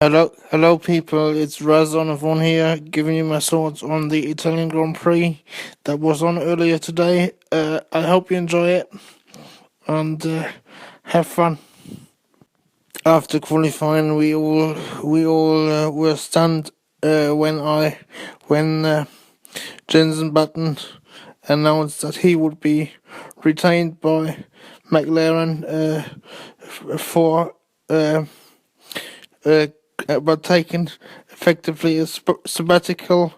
Hello, people. It's Raz on the phone here, giving you my thoughts on the Italian Grand Prix that was on earlier today. I hope you enjoy it and have fun. After qualifying, we all were stunned when Jensen Button announced that he would be retained by McLaren for. Uh, but taken effectively a sabbatical.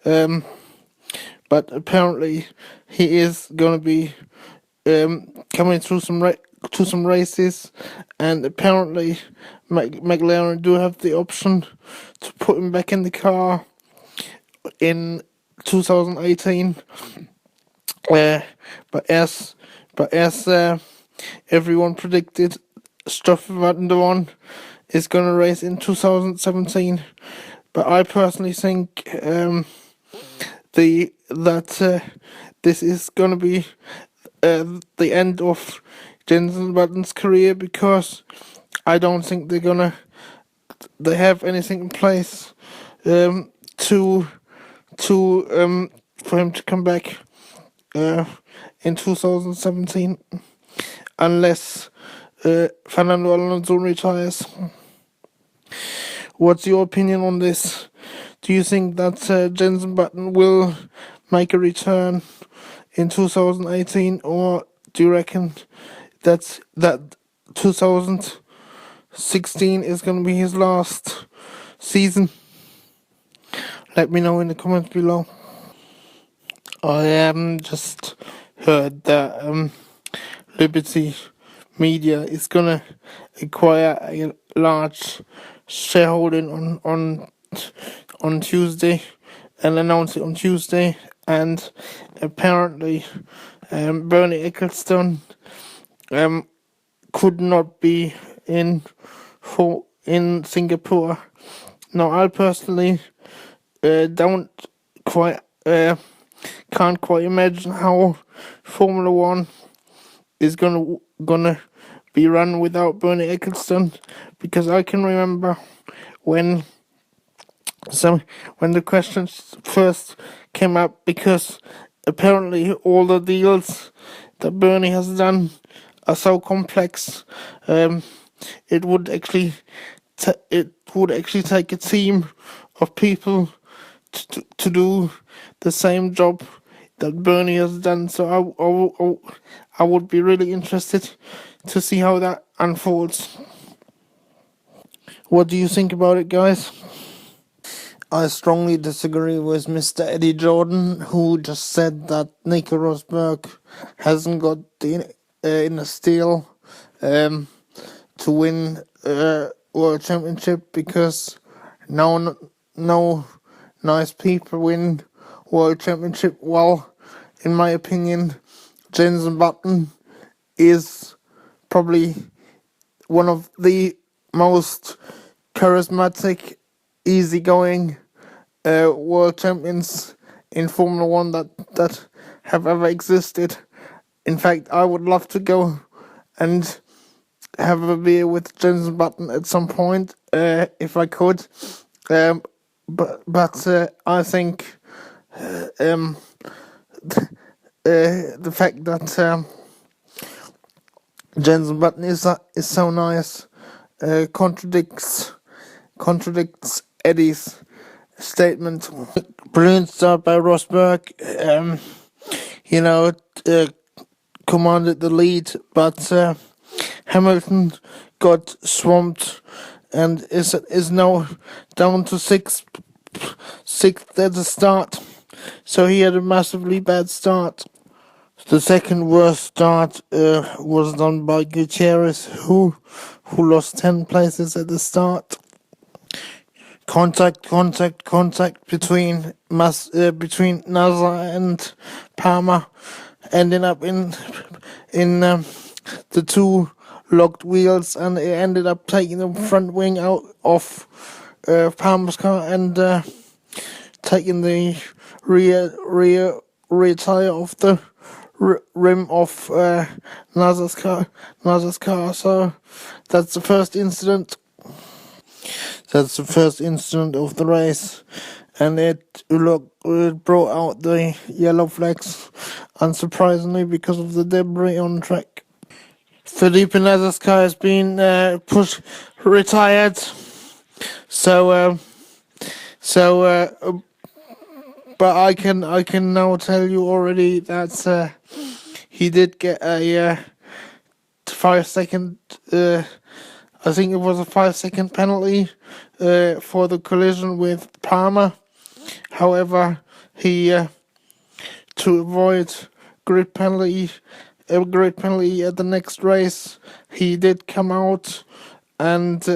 But apparently he is going to be coming through to some races, and apparently McLaren do have the option to put him back in the car in 2018. Uh, but as everyone predicted, Stoffel Van der Van is going to race in 2017. But I personally think this is going to be the end of Jensen Button's career, because I don't think they have anything in place to for him to come back in 2017, unless Fernando Alonso retires. What's your opinion on this? Do you think that Jensen Button will make a return in 2018, or do you reckon that 2016 is going to be his last season? Let me know in the comments below. I just heard that Liberty Media is gonna acquire a large shareholding on Tuesday, and announce it on Tuesday. And apparently, Bernie Ecclestone could not be in Singapore. Now, I personally don't quite can't quite imagine how Formula One is gonna be run without Bernie Ecclestone, because I can remember when the questions first came up, because apparently all the deals that Bernie has done are so complex. It would actually take a team of people to do the same job that Bernie has done. So I would be really interested to see how that unfolds. What do you think about it, guys? I strongly disagree with Mr. Eddie Jordan, who just said that Nico Rosberg hasn't got the inner steel to win World Championship, because no nice people win World Championship. Well, in my opinion, Jensen Button is probably one of the most charismatic, easygoing world champions in Formula One that have ever existed. In fact, I would love to go and have a beer with Jensen Button at some point, if I could. But I think the fact that Jensen Button is so nice contradicts Eddie's statement. Brilliant start by Rosberg. Commanded the lead, but Hamilton got swamped and is now down to sixth at the start. So he had a massively bad start. The second worst start was done by Gutierrez, who lost 10 places at the start. Contact between Nasser and Palmer, ending up in the two locked wheels, and it ended up taking the front wing out of Palmer's car and taking the rear tire off the rim of Nasser's car. So that's the first incident. That's the first incident of the race, and it brought out the yellow flags, unsurprisingly, because of the debris on track. Felipe Nasser's car has been retired, so but I can now tell you already that he did get a 5 second. I think it was a 5 second penalty for the collision with Palmer. However, he to avoid a grid penalty at the next race, he did come out and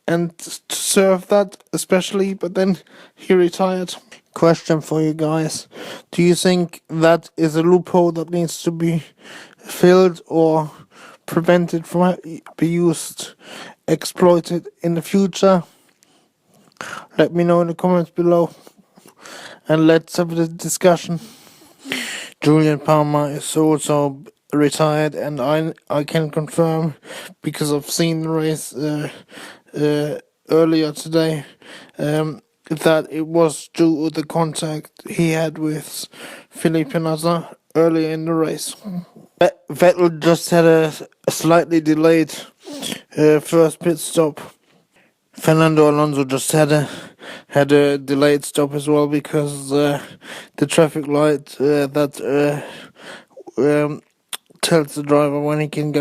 and serve that especially, but then he retired. Question for you guys: do you think that is a loophole that needs to be filled or prevented from be used, exploited in the future? Let me know in the comments below, and let's have the discussion. Julian Palmer is also retired, and I can confirm, because I've seen the race earlier today, that it was due to the contact he had with Felipe Nasser earlier in the race. Vettel just had a slightly delayed first pit stop. Fernando Alonso just had a delayed stop as well, because the traffic light that tells the driver when he can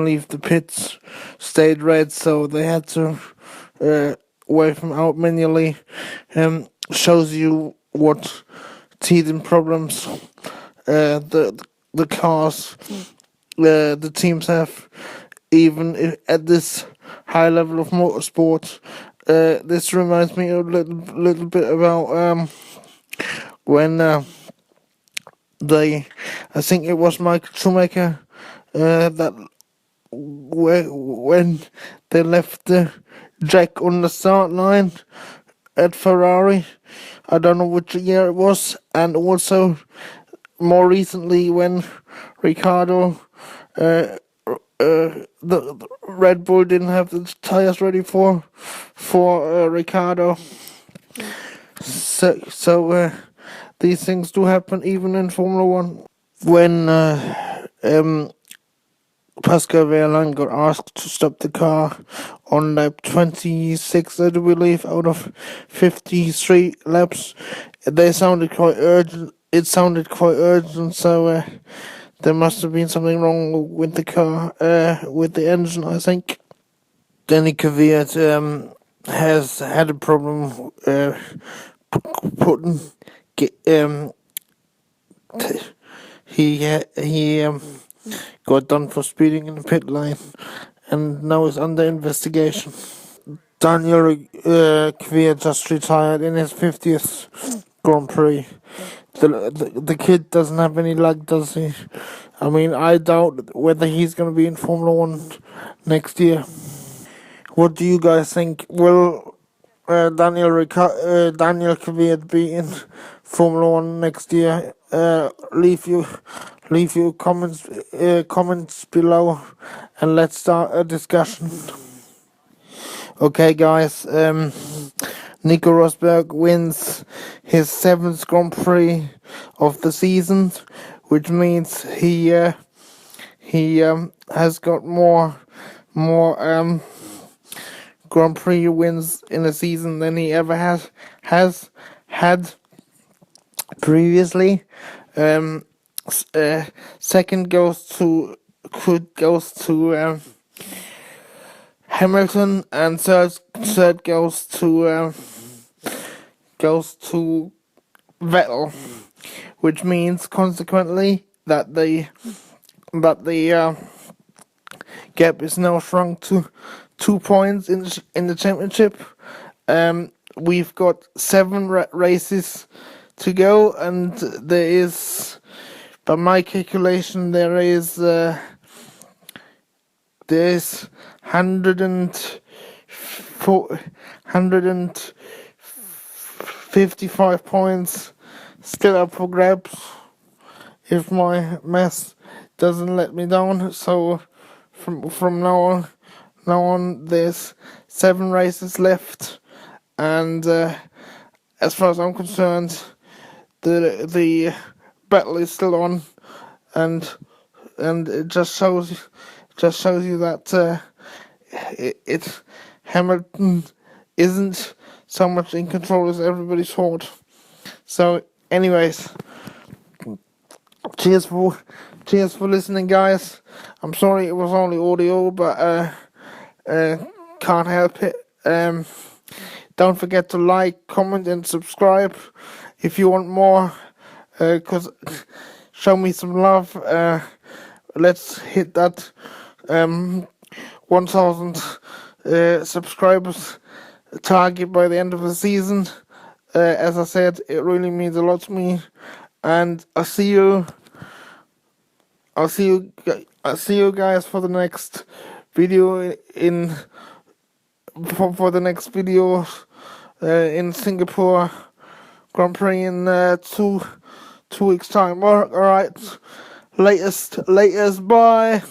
leave the pits stayed red, so they had to wave him out manually. Shows you what teething problems the cars, the teams have, even at this high level of motorsport. This reminds me a little bit about when I think it was Michael Schumacher, that when they left the Jack on the start line at Ferrari. I don't know which year it was, and also more recently when Ricardo, the Red Bull didn't have the tires ready for Ricardo. So these things do happen even in Formula One. When Pascal Wehrlein got asked to stop the car on lap 26, I do believe, out of 53 laps. They sounded quite urgent. It sounded quite urgent, so there must have been something wrong with the car, with the engine, I think. Danny Kvyat has had a problem putting. He got done for speeding in the pit lane, and now is under investigation. Daniel Kvyat just retired in his 50th Grand Prix. The kid doesn't have any luck, does he? I mean, I doubt whether he's going to be in Formula One next year. What do you guys think? Will Daniel Kvyat be in Formula One next year? Leave your comments below, and let's start a discussion. Okay, guys. Nico Rosberg wins his 7th Grand Prix of the season, which means he has got more Grand Prix wins in a season than he ever has had previously. Second goes to Hamilton, and third goes to Vettel, which means consequently that the gap is now shrunk to 2 points in the championship. We've got 7 races to go, and there is, by my calculation, there's 155 points still up for grabs, if my math doesn't let me down. So from now now on. There's 7 races left, and as far as I'm concerned, the battle is still on, and it just shows you that Hamilton isn't so much in control as everybody thought. So, anyways, cheers for listening, guys. I'm sorry it was only audio, but can't help it. Don't forget to like, comment, and subscribe if you want more. Cause show me some love. Let's hit that 1,000 subscribers target by the end of the season. As I said, it really means a lot to me, and I'll see you guys for the next video for the next video in Singapore Grand Prix in 2 weeks time. All right, latest, bye.